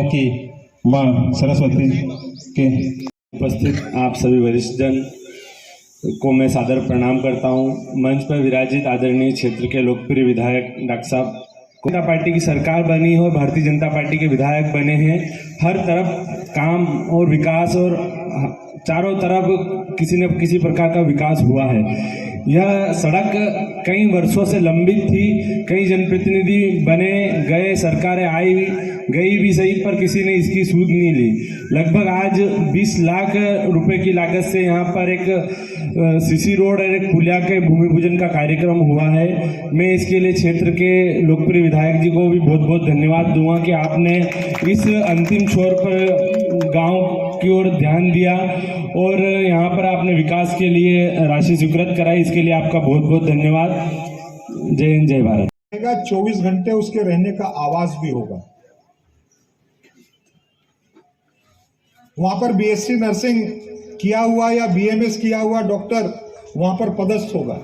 की मां सरस्वती के उपस्थित आप सभी वरिष्ठ जन को मैं सादर प्रणाम करता हूं। मंच पर विराजित आदरणीय क्षेत्र के लोकप्रिय विधायक डॉक्टर साहब, जनता पार्टी की सरकार बनी हो, भारतीय जनता पार्टी के विधायक बने हैं। हर तरफ काम और विकास और चारों तरफ किसी न किसी प्रकार का विकास हुआ है। यह सड़क कई वर्षों से लंबित थी, कई जनप्रतिनिधि बने गए, सरकारें आई गई भी सही, पर किसी ने इसकी सूद नहीं ली। लगभग आज 20 लाख रुपए की लागत से यहाँ पर एक सीसी रोड और एक पुलिया के भूमि पूजन का कार्यक्रम हुआ है। मैं इसके लिए क्षेत्र के लोकप्रिय विधायक जी को भी बहुत बहुत धन्यवाद दूंगा कि आपने इस अंतिम छोर पर गांव की ओर ध्यान दिया और यहाँ पर आपने विकास के लिए राशि स्वीकृत कराई। इसके लिए आपका बहुत बहुत धन्यवाद। जय हिंद, जय भारत। 24 घंटे उसके रहने का आवास भी होगा। वहां पर बीएससी नर्सिंग किया हुआ या बीएमएस किया हुआ डॉक्टर वहां पर पदस्थ होगा।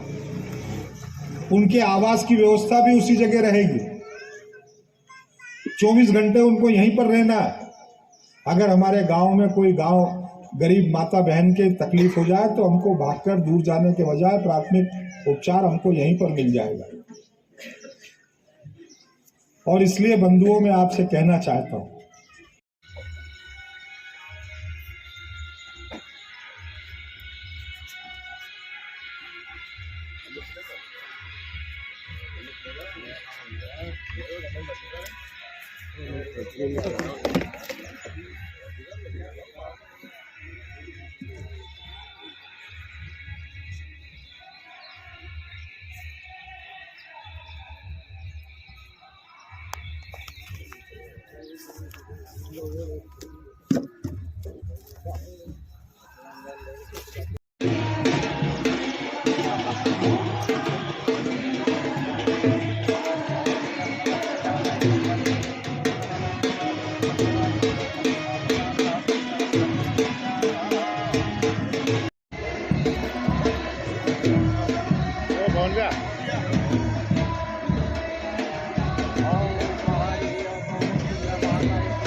उनके आवास की व्यवस्था भी उसी जगह रहेगी। 24 घंटे उनको यहीं पर रहना है। अगर हमारे गांव में कोई गरीब माता बहन के तकलीफ हो जाए तो हमको भागकर दूर जाने के बजाय प्राथमिक उपचार हमको यहीं पर मिल जाएगा। और इसलिए बंधुओं मैं आपसे कहना चाहता हूं,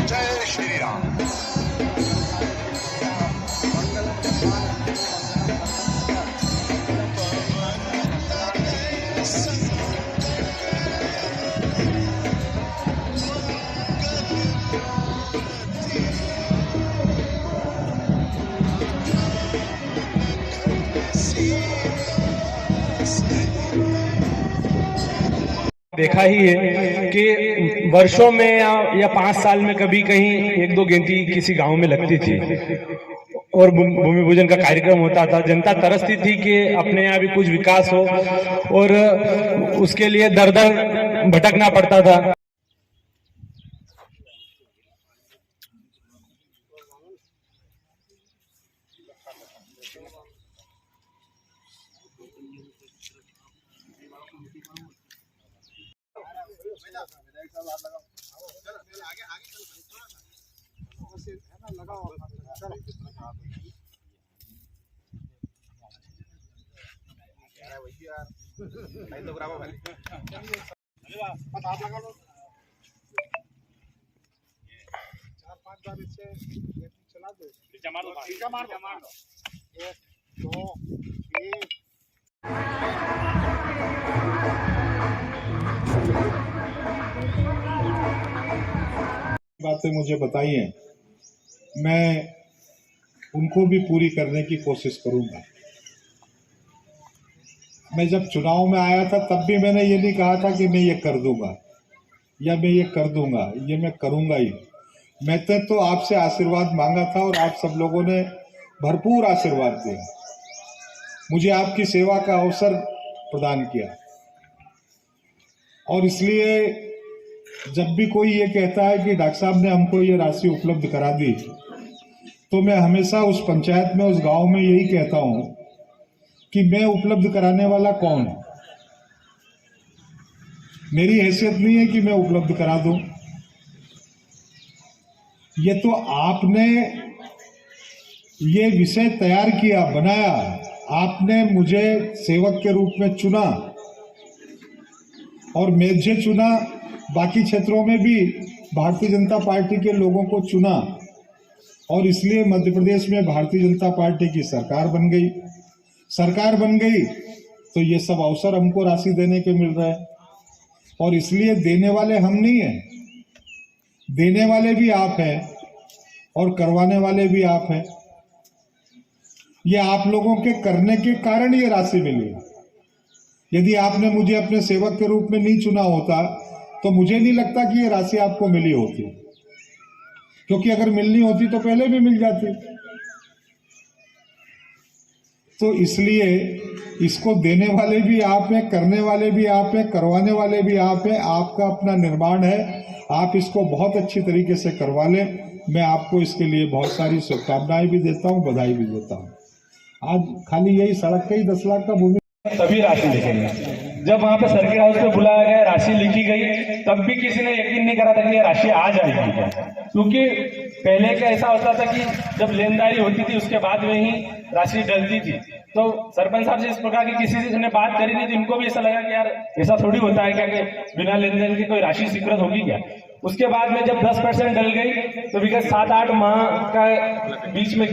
जय श्री राम। देखा ही है कि वर्षों में या 5 साल में कभी कहीं 1-2 गिनती किसी गांव में लगती थी और भूमि पूजन का कार्यक्रम होता था। जनता तरसती थी कि अपने यहाँ भी कुछ विकास हो और उसके लिए दर दर भटकना पड़ता था। चार 5 बार इससे बातें मुझे बताई हैं, मैं उनको भी पूरी करने की कोशिश करूंगा। मैं जब चुनाव में आया था तब भी मैंने ये नहीं कहा था कि मैं ये कर दूंगा या मैं ये कर दूंगा, ये मैं करूंगा ही। मैंने तो आपसे आशीर्वाद मांगा था और आप सब लोगों ने भरपूर आशीर्वाद दिया, मुझे आपकी सेवा का अवसर प्रदान किया। और इसलिए जब भी कोई ये कहता है कि डॉक्टर साहब ने हमको ये राशि उपलब्ध करा दी, तो मैं हमेशा उस पंचायत में, उस गांव में यही कहता हूं कि मैं उपलब्ध कराने वाला कौन हूं। मेरी हैसियत नहीं है कि मैं उपलब्ध करा दूं, ये तो आपने ये विषय तैयार किया, बनाया, आपने मुझे सेवक के रूप में चुना और मुझे चुना, बाकी क्षेत्रों में भी भारतीय जनता पार्टी के लोगों को चुना और इसलिए मध्य प्रदेश में भारतीय जनता पार्टी की सरकार बन गई। सरकार बन गई तो ये सब अवसर हमको राशि देने के मिल रहे हैं और इसलिए देने वाले हम नहीं हैं, देने वाले भी आप हैं और करवाने वाले भी आप हैं। ये आप लोगों के करने के कारण ये राशि मिली। यदि आपने मुझे अपने सेवक के रूप में नहीं चुना होता तो मुझे नहीं लगता कि ये राशि आपको मिली होती, क्योंकि अगर मिलनी होती तो पहले भी मिल जाती। तो इसलिए इसको देने वाले भी आप हैं, करने वाले भी आप हैं, करवाने वाले भी आप हैं। आपका अपना निर्माण है, आप इसको बहुत अच्छी तरीके से करवा लें। मैं आपको इसके लिए बहुत सारी शुभकामनाएं भी देता हूं, बधाई भी देता हूं। आज खाली यही सड़क का ही 10 लाख का भूमि तभी राशि लिखेंगे। जब वहां पे सर्किट हाउस पे बुलाया गया, राशि लिखी गई, तब भी किसी ने यकीन नहीं करा था कि ये राशि आ जाएगी, क्योंकि पहले का ऐसा होता था कि जब लेनदारी होती थी उसके बाद में ही राशि डलती थी। तो सरपंच साहब से इस प्रकार की किसी से बात करी नहीं, तो इनको भी ऐसा लगा कि यार ऐसा थोड़ी होता है क्या कि बिना लेन देन की कोई राशि स्वीकृत होगी क्या। उसके बाद में जब 10% डल गई तो विगत 7-8 माह का बीच में